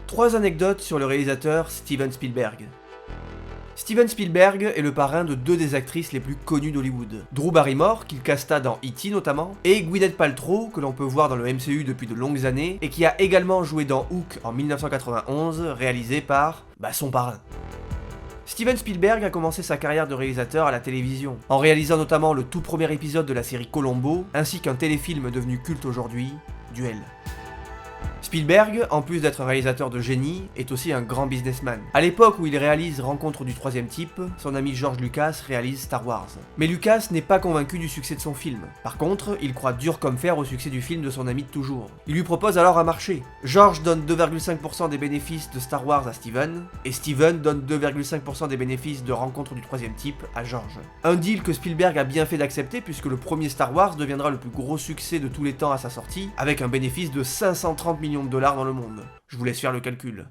3 anecdotes sur le réalisateur Steven Spielberg. Steven Spielberg est le parrain de 2 des actrices les plus connues d'Hollywood. Drew Barrymore, qu'il casta dans E.T. notamment, et Gwyneth Paltrow, que l'on peut voir dans le MCU depuis de longues années, et qui a également joué dans Hook en 1991, réalisé par, son parrain. Steven Spielberg a commencé sa carrière de réalisateur à la télévision, en réalisant notamment le tout premier épisode de la série Columbo, ainsi qu'un téléfilm devenu culte aujourd'hui, Duel. Spielberg, en plus d'être un réalisateur de génie, est aussi un grand businessman. À l'époque où il réalise Rencontre du troisième type, son ami George Lucas réalise Star Wars. Mais Lucas n'est pas convaincu du succès de son film. Par contre, il croit dur comme fer au succès du film de son ami de toujours. Il lui propose alors un marché. George donne 2,5% des bénéfices de Star Wars à Steven, et Steven donne 2,5% des bénéfices de Rencontre du troisième type à George. Un deal que Spielberg a bien fait d'accepter puisque le premier Star Wars deviendra le plus gros succès de tous les temps à sa sortie, avec un bénéfice de 530 millions de dollars dans le monde. Je vous laisse faire le calcul.